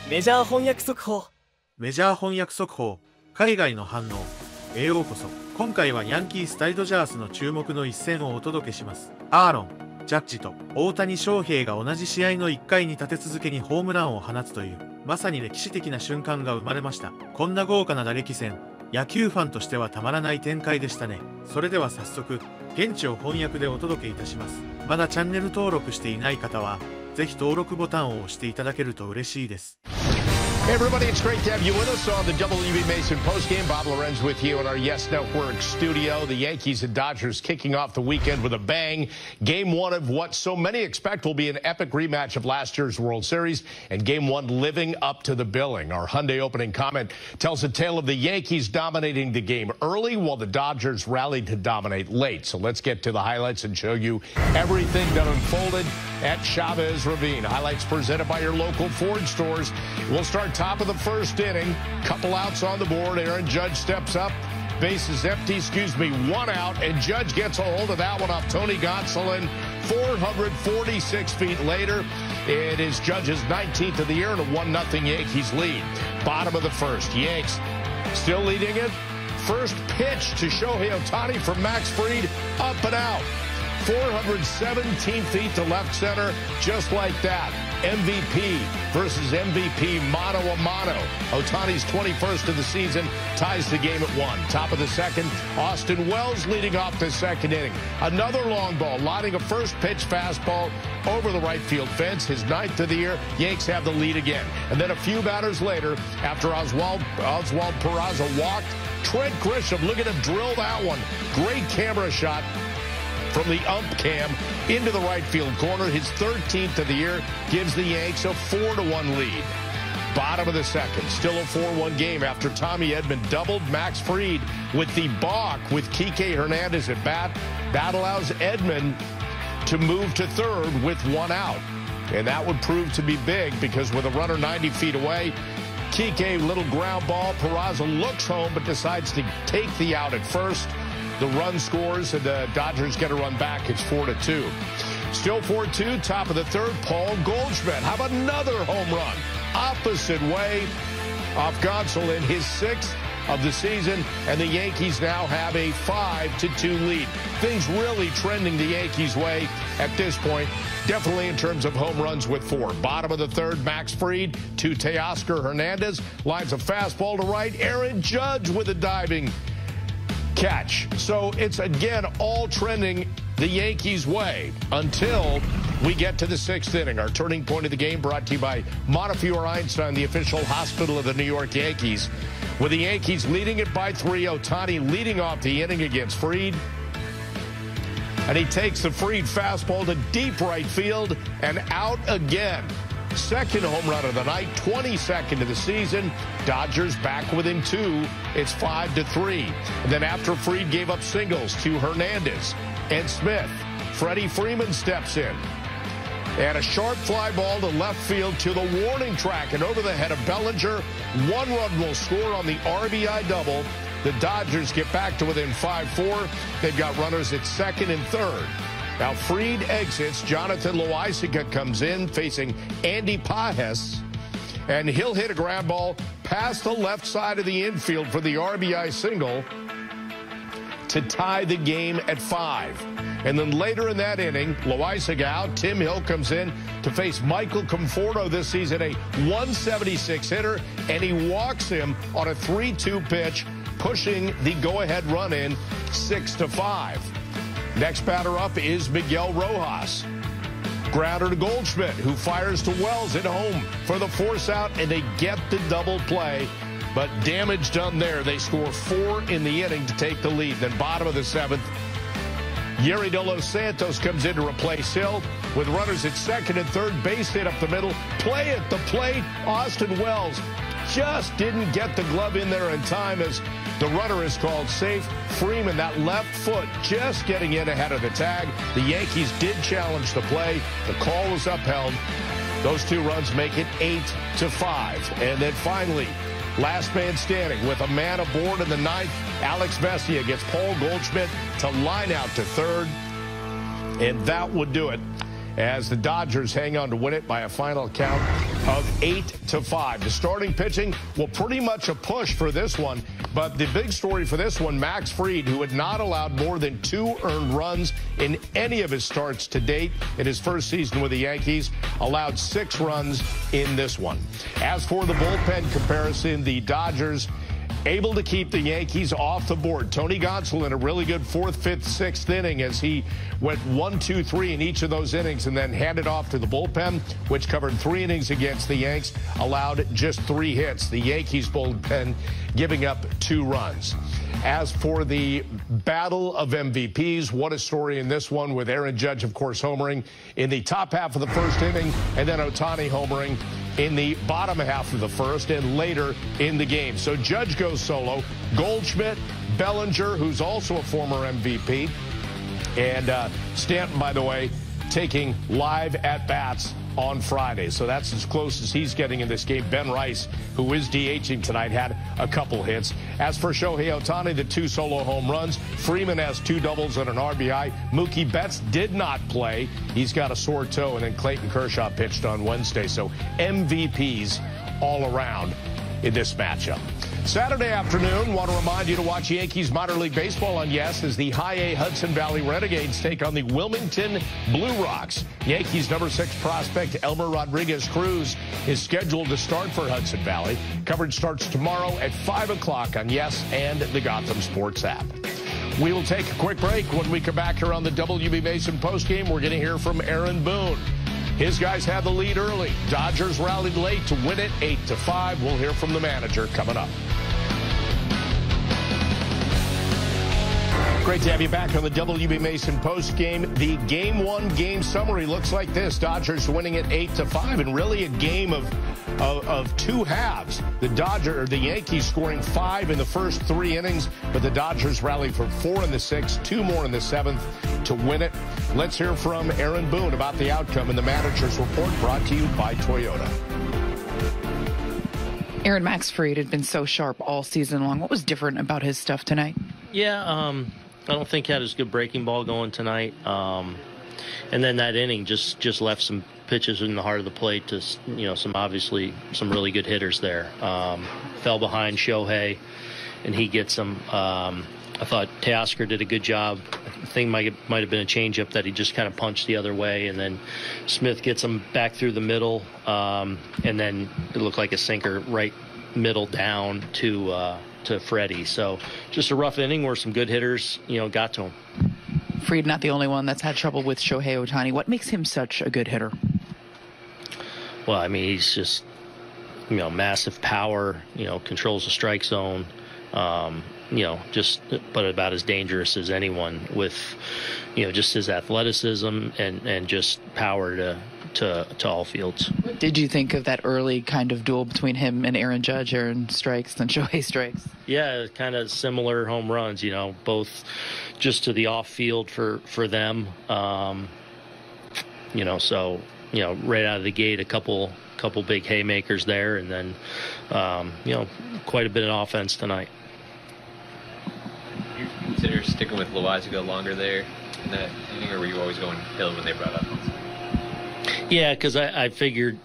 メジャー翻訳速報。メジャー翻訳速報、海外の反応へようこそ。今回はヤンキース対ドジャースの注目の一戦をお届けします。アーロン、ジャッジと大谷翔平が同じ試合の1回に立て続けにホームランを放つという、まさに歴史的な瞬間が生まれました。こんな豪華な打撃戦、野球ファンとしてはたまらない展開でしたね。それでは早速、現地を翻訳でお届けいたします。まだチャンネル登録していない方は、ぜひ登録ボタンを押していただけると嬉しいです。Hey everybody, it's great to have you with us on the WB Mason postgame. Bob Lorenz with you in our Yes Network studio. The Yankees and Dodgers kicking off the weekend with a bang. Game one of what so many expect will be an epic rematch of last year's World Series, and game one living up to the billing. Our Hyundai opening comment tells a tale of the Yankees dominating the game early while the Dodgers rallied to dominate late. So let's get to the highlights and show you everything that unfolded at Chavez Ravine. Highlights presented by your local Ford stores. We'll start top of the first inning. Couple outs on the board. Aaron Judge steps up. Bases empty, one out, and Judge gets a hold of that one off Tony Gonsolin. 446 feet later, it is Judge's 19th of the year and a 1-0 Yankees lead. Bottom of the first, Yanks still leading it. First pitch to Shohei Ohtani from Max Fried, up and out. 417 feet to left center, just like that. MVP versus MVP mano a mano. Ohtani's 21st of the season ties the game at 1. Top of the second, Austin Wells leading off the second inning. Another long ball, lining a first pitch fastball over the right field fence. His 9th of the year, Yanks have the lead again. And then a few batters later, after Oswald Peraza walked, Trent Grisham, look at him drill that one. Great camera shot from the ump cam into the right field corner. His 13th of the year gives the Yanks a 4-1 lead. Bottom of the second, still a 4-1 game after Tommy Edman doubled Max Fried with the balk with Kike Hernandez at bat. That allows Edman to move to third with 1 out. And that would prove to be big because with a runner 90 feet away, Kike, little ground ball. Peraza looks home but decides to take the out at first. The run scores, and the Dodgers get a run back. It's 4-2. Still 4-2, top of the third, Paul Goldschmidt. How about another home run? Opposite way off Gonsolin, his 6th of the season, and the Yankees now have a 5-2 lead. Things really trending the Yankees' way at this point, definitely in terms of home runs with 4. Bottom of the third, Max Fried to Teoscar Hernandez. Lines a fastball to right. Aaron Judge with a diving catch. So it's again all trending the Yankees' way until we get to the 6th inning. Our turning point of the game brought to you by Montefiore Einstein, the official hospital of the New York Yankees. With the Yankees leading it by 3, Ohtani leading off the inning against Fried. And he takes the Fried fastball to deep right field and out again. Second home run of the night, 22nd of the season. Dodgers back within 2. It's 5-3. And then after Fried gave up singles to Hernandez and Smith, Freddie Freeman steps in. And a sharp fly ball to left field to the warning track and over the head of Bellinger. 1 run will score on the RBI double. The Dodgers get back to within 5-4. They've got runners at second and third. Now, Fried exits. Jonathan Loaisiga comes in facing Andy Pages, and he'll hit a ground ball past the left side of the infield for the RBI single to tie the game at 5. And then later in that inning, Loaisiga out. Tim Hill comes in to face Michael Conforto this season, a 176 hitter, and he walks him on a 3-2 pitch, pushing the go-ahead run in 6-5. Next batter up is Miguel Rojas. Grounder to Goldschmidt, who fires to Wells at home for the force out, and they get the double play. But damage done there. They score 4 in the inning to take the lead. Then bottom of the 7th, Yerry De Los Santos comes in to replace Hill with runners at second and third, base hit up the middle. Play at the plate, Austin Wells just didn't get the glove in there in time as the runner is called safe. Freeman, that left foot, just getting in ahead of the tag. The Yankees did challenge the play. The call was upheld. Those 2 runs make it 8-5. And then finally, last man standing with a man aboard in the 9th. Alex Vesia gets Paul Goldschmidt to line out to third. And that would do it as the Dodgers hang on to win it by a final count of 8-5. The starting pitching, well, pretty much a push for this one. But the big story for this one, Max Fried, who had not allowed more than 2 earned runs in any of his starts to date in his first season with the Yankees, allowed 6 runs in this one. As for the bullpen comparison, the Dodgers able to keep the Yankees off the board. Tony Gonsolin, a really good 4th, 5th, 6th inning as he went 1, 2, 3 in each of those innings and then handed off to the bullpen, which covered 3 innings against the Yanks, allowed just 3 hits. The Yankees bullpen giving up 2 runs. As for the battle of MVPs, what a story in this one with Aaron Judge, of course, homering in the top half of the first inning, and then Ohtani homering in the bottom half of the first and later in the game. So Judge goes solo. Goldschmidt, Bellinger, who's also a former MVP, and Stanton, by the way, taking live at-bats on Friday. So that's as close as he's getting in this game. Ben Rice, who is DHing tonight, had a couple hits. As for Shohei Ohtani, the 2 solo home runs. Freeman has 2 doubles and an RBI. Mookie Betts did not play. He's got a sore toe. And then Clayton Kershaw pitched on Wednesday. So MVPs all around in this matchup. Saturday afternoon, want to remind you to watch Yankees minor league baseball on Yes as the High A Hudson Valley Renegades take on the Wilmington Blue Rocks. Yankees number 6 prospect Elmer Rodriguez Cruz is scheduled to start for Hudson Valley. Coverage starts tomorrow at 5 o'clock on Yes and the Gotham Sports app. We will take a quick break. When we come back here on the WB Mason postgame, we're going to hear from Aaron Boone. His guys had the lead early. Dodgers rallied late to win it 8-5. We'll hear from the manager coming up. Great to have you back on the WB Mason post game. The Game 1 game summary looks like this. Dodgers winning it 8-5, and really a game of 2 halves. The Yankees scoring 5 in the first 3 innings, but the Dodgers rallied for 4 in the 6th, 2 more in the 7th to win it. Let's hear from Aaron Boone about the outcome and the manager's report, brought to you by Toyota. Aaron, Max Fried had been so sharp all season long. What was different about his stuff tonight? Yeah, I don't think he had as good breaking ball going tonight. And then that inning just left some pitches in the heart of the plate to, some really good hitters there. Fell behind Shohei, and he gets them. I thought Teoscar did a good job. The thing might have been a changeup that he just kind of punched the other way, and then Smith gets him back through the middle, and then it looked like a sinker right middle down to Freddie. So just a rough inning where some good hitters, got to him. Fried not the only one that's had trouble with Shohei Ohtani. What makes him such a good hitter? Well, I mean, he's just, massive power, controls the strike zone, but about as dangerous as anyone with, just his athleticism and just power to all fields. What did you think of that early kind of duel between him and Aaron Judge? Aaron strikes, then Shohei strikes. Yeah, kind of similar home runs, both just to the off field for them. So, right out of the gate, a couple big haymakers there, and then, quite a bit of offense tonight. You consider sticking with Loaisiga longer there in that inning, or were you always going Hill when they brought up? Yeah, because I figured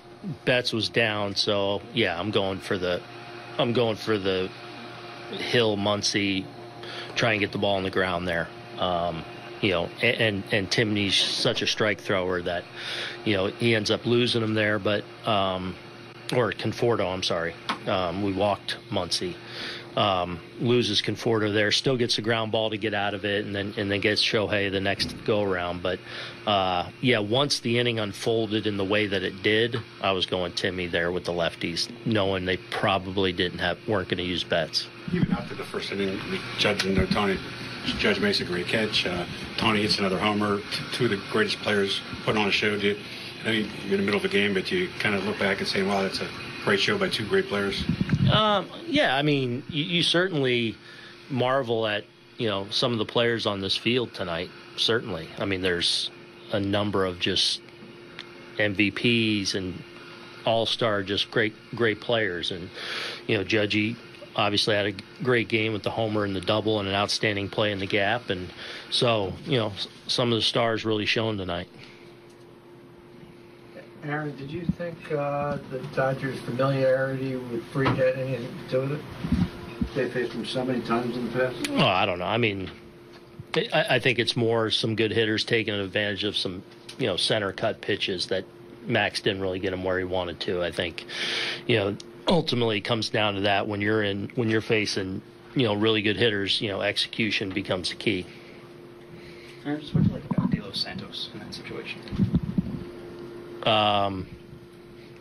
Betts was down, so yeah, I'm going for the Hill Muncy, try and get the ball on the ground there. And Timney's such a strike thrower that, he ends up losing him there, but or Conforto, I'm sorry. We walked Muncy. Loses Conforto there, still gets a ground ball to get out of it, and then gets Shohei the next go around. But once the inning unfolded in the way that it did, I was going Timmy there with the lefties, knowing they probably weren't going to use Betts. Even after the first inning, Judge and Tony, Judge makes a great catch. Tony hits another homer. Two of the greatest players put on a show. You're in the middle of a game, but you kind of look back and say, wow, that's a great show by 2 great players. Yeah, I mean, you certainly marvel at, some of the players on this field tonight, certainly. I mean, there's a number of just MVPs and all-star, just great players. And, Judgy obviously had a great game with the homer and the double and an outstanding play in the gap. And so, some of the stars really shone tonight. Aaron, did you think the Dodgers' familiarity with Fried had anything to do with it? They faced him so many times in the past. Well, I don't know. I mean, I think it's more some good hitters taking advantage of some, center cut pitches that Max didn't really get him where he wanted to. I think, ultimately it comes down to that when you're facing, really good hitters, execution becomes the key. Aaron, what do you like about De Los Santos in that situation?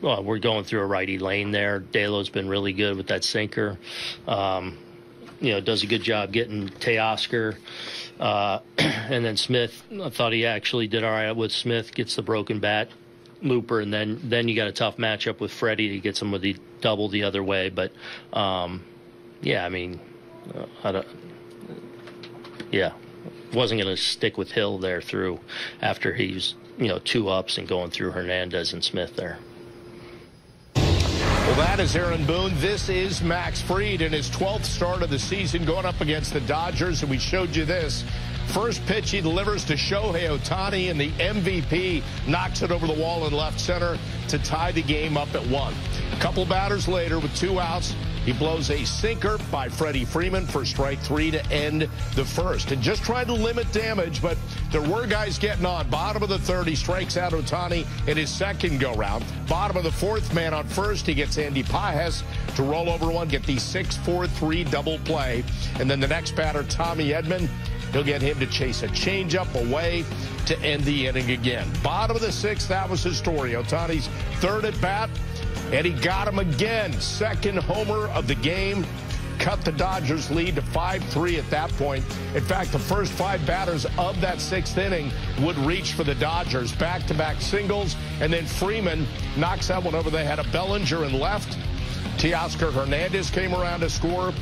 Well, we're going through a righty lane there. Delo's been really good with that sinker. Does a good job getting Teoscar. And then Smith, I thought he actually did all right with Smith, gets the broken bat looper, and then you got a tough matchup with Freddie to get him with the double the other way. But, wasn't going to stick with Hill there through after he's, 2 ups and going through Hernandez and Smith there. Well, that is Aaron Boone. This is Max Fried in his 12th start of the season going up against the Dodgers, and we showed you this. First pitch he delivers to Shohei Ohtani, and the MVP knocks it over the wall in left center to tie the game up at 1. A couple batters later with 2 outs, he blows a sinker by Freddie Freeman for strike 3 to end the first. And just trying to limit damage, but there were guys getting on. Bottom of the 3rd, he strikes out Ohtani in his second go-round. Bottom of the 4th, man on first, he gets Andy Pages to roll over one, get the 6-4-3 double play. And then the next batter, Tommy Edman, he'll get him to chase a changeup away to end the inning again. Bottom of the 6th, that was his story. Ohtani's 3rd at bat, and he got him again. 2nd homer of the game. Cut the Dodgers lead to 5-3 at that point. In fact, the first 5 batters of that 6th inning would reach for the Dodgers. Back-to-back singles, and then Freeman knocks that one over the head of Bellinger in left. Teoscar Hernandez came around to score.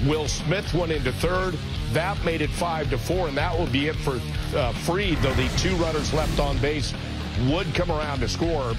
Will Smith went into 3rd. That made it 5-4, and that will be it for Fried, though the 2 runners left on base would come around to score.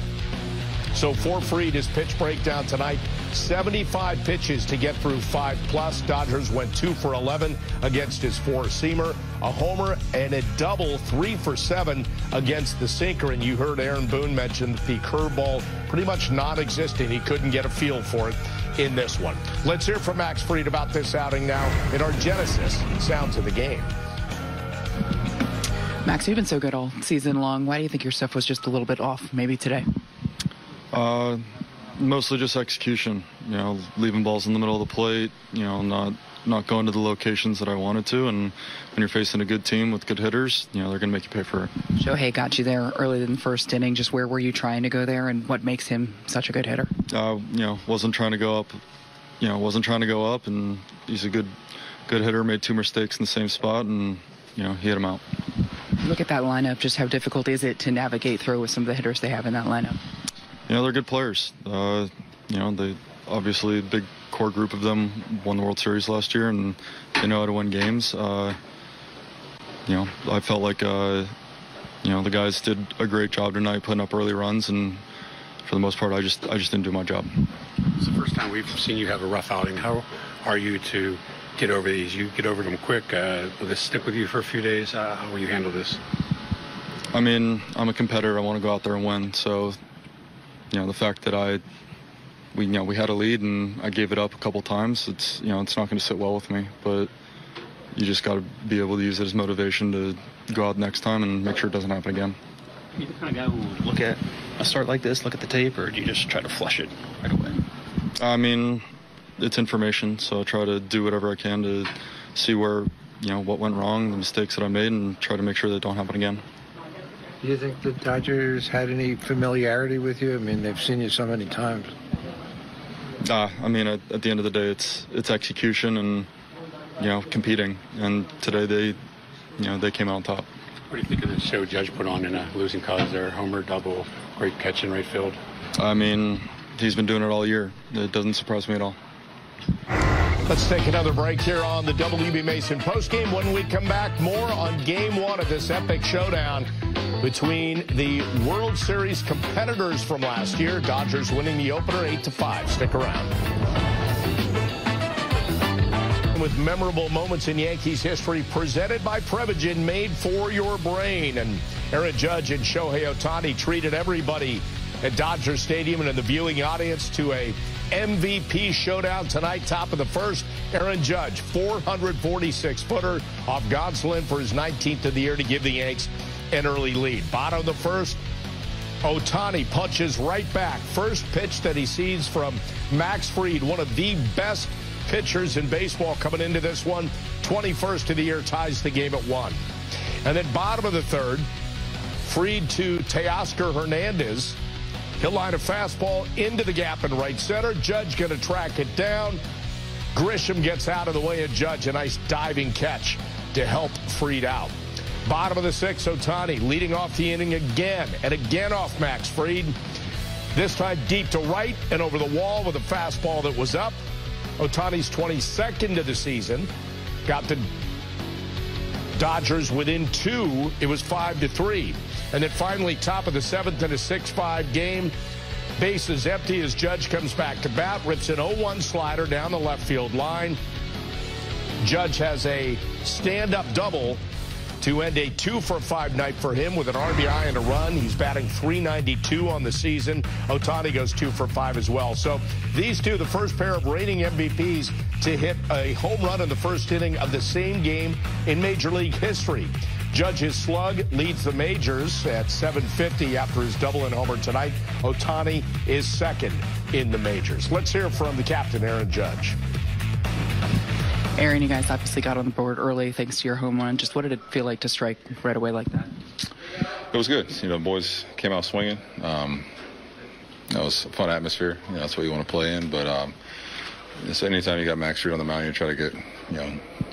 So for Fried, his pitch breakdown tonight, 75 pitches to get through 5+. Dodgers went 2 for 11 against his 4-seamer, a homer and a double, 3 for 7 against the sinker. And you heard Aaron Boone mention the curveball pretty much non-existent. He couldn't get a feel for it in this one. Let's hear from Max Fried about this outing now in our Genesis Sounds of the Game. Max, you've been so good all season long. Why do you think your stuff was just a little bit off maybe today? Mostly just execution, leaving balls in the middle of the plate, not going to the locations that I wanted to. And when you're facing a good team with good hitters, they're going to make you pay for it. Shohei got you there early in the first inning. Just where were you trying to go there, and what makes him such a good hitter? Wasn't trying to go up. And he's a good hitter. Made 2 mistakes in the same spot, and he hit him out. Look at that lineup. Just how difficult is it to navigate through with some of the hitters they have in that lineup? They're good players. They obviously, a big core group of them won the World Series last year, and they know how to win games. I felt like, the guys did a great job tonight putting up early runs, and for the most part, I just didn't do my job. It's the first time we've seen you have a rough outing. How are you to get over these? You get over them quick. Will this stick with you for a few days? How will you handle this? I mean, I'm a competitor. I want to go out there and win. So, the fact that we had a lead and I gave it up a couple times, it's not going to sit well with me. But you just got to be able to use it as motivation to go out next time and make sure it doesn't happen again. Are you the kind of guy who will look at a start like this, look at the tape, or do you just try to flush it right away? I mean, it's information, so I try to do whatever I can to see where, what went wrong, the mistakes that I made, and try to make sure they don't happen again. Do you think the Dodgers had any familiarity with you? I mean, they've seen you so many times. I mean, at the end of the day, it's execution and, competing. And today they came out on top. What do you think of the show Judge put on in a losing cause there? Homer, double, great catch in right field. I mean, he's been doing it all year. It doesn't surprise me at all. Let's take another break here on the WB Mason postgame. When we come back, more on Game 1 of this epic showdown between the World Series competitors from last year. Dodgers winning the opener 8-5. Stick around. With memorable moments in Yankees history presented by Prevagen, made for your brain. And Aaron Judge and Shohei Ohtani treated everybody at Dodger Stadium and in the viewing audience to a MVP showdown tonight. Top of the first, Aaron Judge, 446-footer off Gonsolin for his 19th of the year to give the Yanks an early lead. Bottom of the first, Ohtani punches right back. First pitch that he sees from Max Fried, one of the best pitchers in baseball coming into this one. 21st of the year, ties the game at 1. And then bottom of the third, Fried to Teoscar Hernandez. He'll line a fastball into the gap in right center. Judge going to track it down. Grisham gets out of the way of Judge. A nice diving catch to help Fried out. Bottom of the sixth, Ohtani leading off the inning again and again off Max Fried. This time deep to right and over the wall with a fastball that was up. Ohtani's 22nd of the season. Got the Dodgers within 2. It was 5-3. And then finally, top of the seventh in a 6-5 game. Bases empty as Judge comes back to bat. Rips an 0-1 slider down the left field line. Judge has a stand-up double to end a 2-for-5 night for him with an RBI and a run. He's batting .392 on the season. Ohtani goes 2-for-5 as well. So these two, the first pair of reigning MVPs to hit a home run in the first inning of the same game in Major League history. Judge's slug leads the majors at .750 after his double and homer tonight. Ohtani is second in the majors. Let's hear from the captain, Aaron Judge. Aaron, you guys obviously got on the board early thanks to your home run. Just what did it feel like to strike right away like that? It was good. You know, boys came out swinging. That was a fun atmosphere. You know, that's what you want to play in. But just anytime you got Max Fried on the mound, you try to get,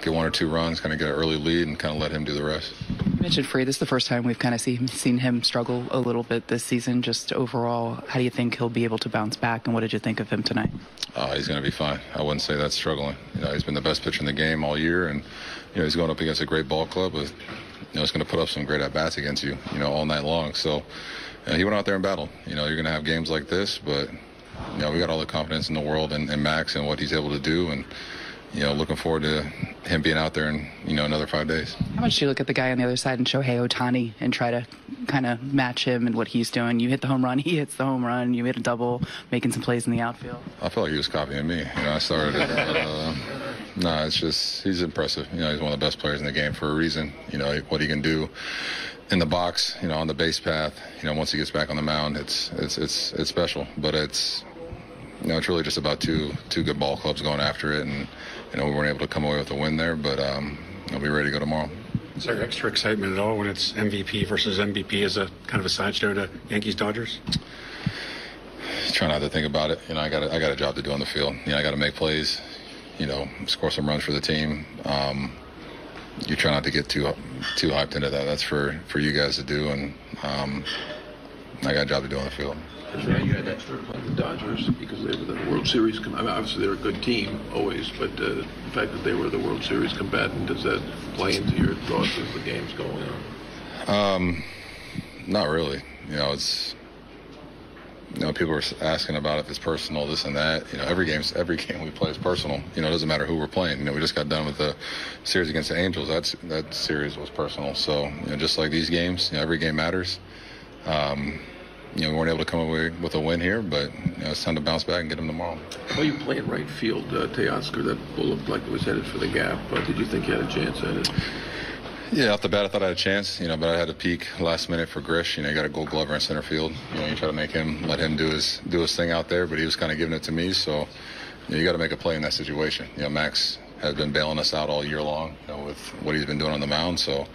get 1 or 2 runs, kind of get an early lead and kind of let him do the rest. You mentioned Fried. This is the first time we've kind of seen him struggle a little bit this season. Just overall, how do you think he'll be able to bounce back, and what did you think of him tonight? He's going to be fine. I wouldn't say that's struggling. He's been the best pitcher in the game all year, and he's going up against a great ball club with, it's going to put up some great at-bats against you, all night long. So he went out there and battled. You're going to have games like this, but we got all the confidence in the world in Max and what he's able to do, and looking forward to him being out there in, another 5 days. How much do you look at the guy on the other side and Shohei Ohtani and try to kind of match him and what he's doing? You hit the home run, he hits the home run, you hit a double, making some plays in the outfield. I feel like he was copying me. I started it. No, it's just, he's impressive. He's one of the best players in the game for a reason. What he can do in the box, on the base path, once he gets back on the mound, it's special. But it's really just about two good ball clubs going after it, and we weren't able to come away with a win there, but I'll be ready to go tomorrow. Is there extra excitement at all when it's MVP versus MVP as a kind of a sideshow to Yankees-Dodgers? Try not to think about it. I got a job to do on the field. I got to make plays, score some runs for the team. You try not to get too hyped into that. That's for you guys to do, and I got a job to do on the field. You had that third play, the Dodgers, because they were the World Series. Obviously, they're a good team always, but the fact that they were the World Series combatant, does that play into your thoughts as the game's going on? Not really. It's people are asking about if it's personal, this and that. Every game we play is personal. It doesn't matter who we're playing. We just got done with the series against the Angels. That series was personal. So just like these games, every game matters. We weren't able to come away with a win here, but it's time to bounce back and get them tomorrow. Well, you played right field, Teoscar. That ball looked like it was headed for the gap. Did you think you had a chance at it? Yeah, off the bat, I thought I had a chance, but I had to peek last minute for Grish. You got a Gold Glover in center field. You try to let him do his thing out there, but he was kind of giving it to me. So you got to make a play in that situation. Max has been bailing us out all year long, with what he's been doing on the mound. So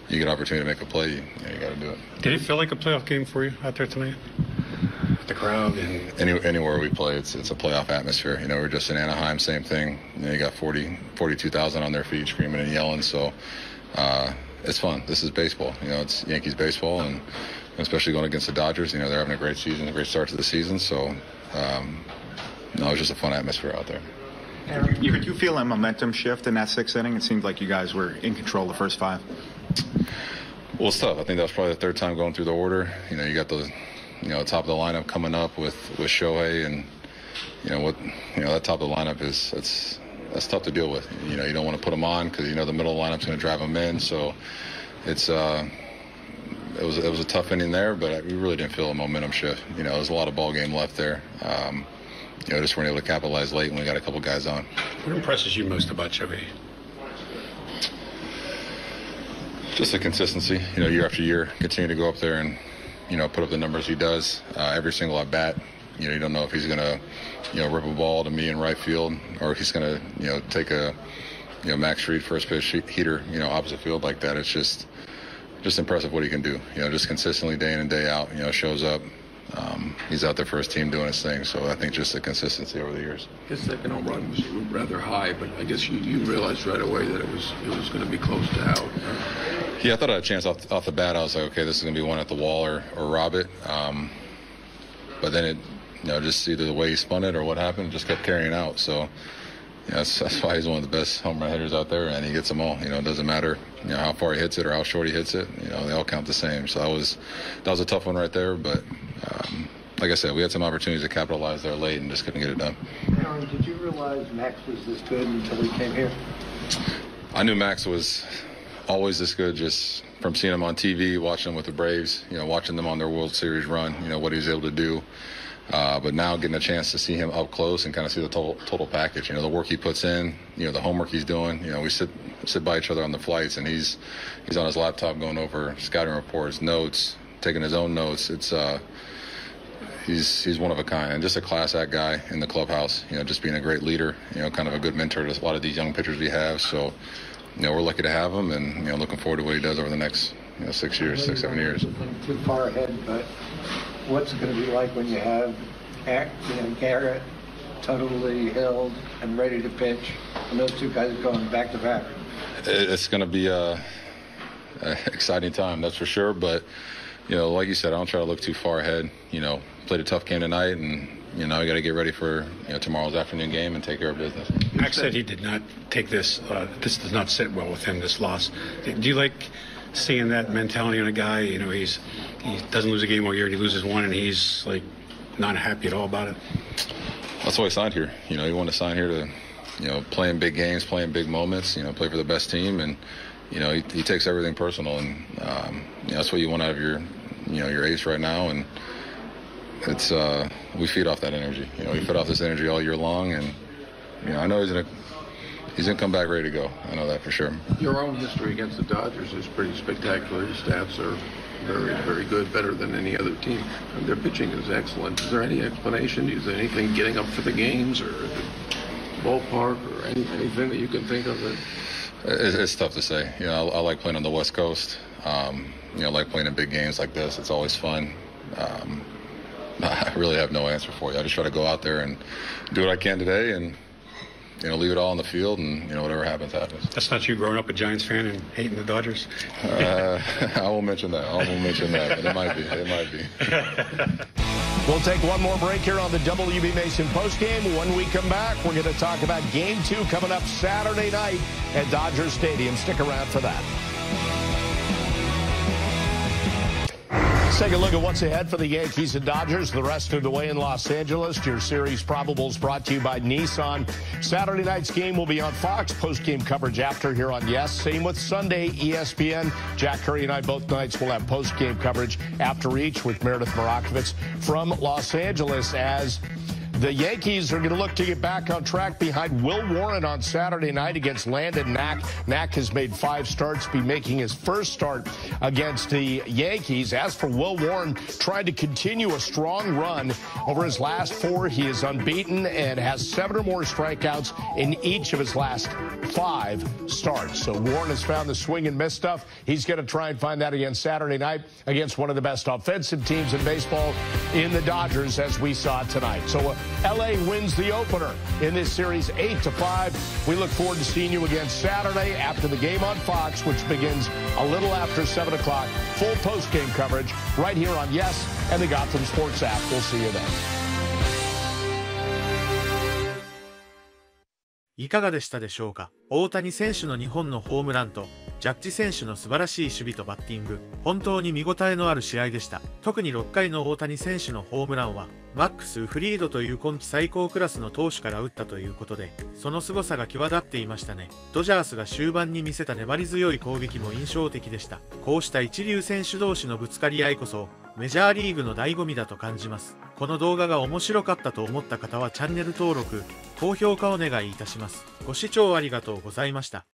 you get an opportunity to make a play, you got to do it. Did it feel like a playoff game for you out there tonight? With the crowd and anywhere we play, it's a playoff atmosphere. We're just in Anaheim, same thing. You got 42,000 on their feet screaming and yelling. So it's fun. This is baseball. It's Yankees baseball, and especially going against the Dodgers. They're having a great season, a great start to the season. So it was just a fun atmosphere out there. Could you feel a momentum shift in that sixth inning? It seemed like you guys were in control the first 5. Well, it's tough. I think that was probably the third time going through the order. You got the top of the lineup coming up with Shohei, and that top of the lineup that's tough to deal with. You don't want to put them on because the middle of the lineup's going to drive them in. So it's it was a tough inning there, but we really didn't feel a momentum shift. There was a lot of ball game left there. Just weren't able to capitalize late when we got a couple guys on. What impresses you most about Shohei? Just the consistency. Year after year, continue to go up there and put up the numbers he does every single at bat. You don't know if he's gonna rip a ball to me in right field, or if he's gonna take a Max Fried first pitch heater opposite field like that. It's just impressive what he can do. Just consistently day in and day out. Shows up. He's out there for his team doing his thing. So I think just the consistency over the years. His second home run was rather high, but I guess you realized right away that it was going to be close to out. Yeah, I thought I had a chance off the bat. I was like, okay, this is going to be one at the wall or rob it. But then it, just either the way he spun it or what happened, just kept carrying out. So that's why he's one of the best home run hitters out there, and he gets them all. It doesn't matter how far he hits it or how short he hits it. They all count the same. So that was a tough one right there. But like I said, we had some opportunities to capitalize there late and just couldn't get it done. Aaron, did you realize Max was this good until he came here? I knew Max was always this good just from seeing him on TV, watching him with the Braves, watching them on their World Series run, what he was able to do. But now getting a chance to see him up close and kind of see the total package, the work he puts in, the homework he's doing. We sit by each other on the flights, and he's on his laptop going over scouting reports, notes, taking his own notes. It's he's one of a kind, and just a class act guy in the clubhouse. Just being a great leader, kind of a good mentor to a lot of these young pitchers we have. So, we're lucky to have him, and looking forward to what he does over the next 6 years, 7 years. Too far ahead, but what's it going to be like when you have Garrett totally held and ready to pitch, and those two guys going back to back? It's going to be a exciting time, that's for sure. But like you said, I don't try to look too far ahead. Played a tough game tonight, and we got to get ready for tomorrow's afternoon game and take care of business. Max said he did not take this. This does not sit well with him. This loss. Do you like seeing that mentality on a guy? He doesn't lose a game all year. He loses one, and he's like not happy at all about it. That's why he signed here. He wanted to sign here to play in big games, play in big moments. Play for the best team, and he takes everything personal, and that's what you want out of your ace right now. And it's we feed off that energy. We feed off this energy all year long, and I know he's gonna come back ready to go. I know that for sure. Your own history against the Dodgers is pretty spectacular. Your stats are very, very good, better than any other team. And their pitching is excellent. Is there any explanation? Is there anything getting up for the games, or the ballpark, or anything that you can think of? It's tough to say. I like playing on the West Coast. I like playing in big games like this. It's always fun. I really have no answer for you. I just try to go out there and do what I can today, and leave it all on the field, and whatever happens. That's not you growing up a Giants fan and hating the Dodgers? I won't mention that. But it might be. We'll take one more break here on the WB Mason postgame. When we come back, we're going to talk about Game 2 coming up Saturday night at Dodger Stadium. Stick around for that. Let's take a look at what's ahead for the Yankees and Dodgers the rest of the way in Los Angeles. Your series probables brought to you by Nissan. Saturday night's game will be on Fox. Post-game coverage after here on Yes. Same with Sunday, ESPN. Jack Curry and I both nights will have post-game coverage after each with Meredith Marakovitz from Los Angeles as the Yankees are going to look to get back on track behind Will Warren on Saturday night against Landon Knack. Knack has made 5 starts, be making his first start against the Yankees. As for Will Warren, trying to continue a strong run over his last 4. He is unbeaten and has 7 or more strikeouts in each of his last 5 starts. So Warren has found the swing and miss stuff. He's going to try and find that again Saturday night against one of the best offensive teams in baseball in the Dodgers, as we saw tonight. So LA wins the opener in this series 8-5. We look forward to seeing you again Saturday after the game on Fox, which begins a little after 7 o'clock. Full post-game coverage right here on Yes and the Gotham Sports app. We'll see you then. いかがでしたでしょうか。大谷選手の2本のホームランとジャッジ選手の素晴らしい守備とバッティング、本当に見応えのある試合でした。特に6回の大谷選手のホームランは、マックス・フリードという今季最高クラスの投手から打ったということで、その凄さが際立っていましたね。ドジャースが終盤に見せた粘り強い攻撃も印象的でした。こうした一流選手同士のぶつかり合いこそ、メジャーリーグの醍醐味だと感じます。この動画が面白かったと思った方はチャンネル登録、高評価お願いいたします。ご視聴ありがとうございました。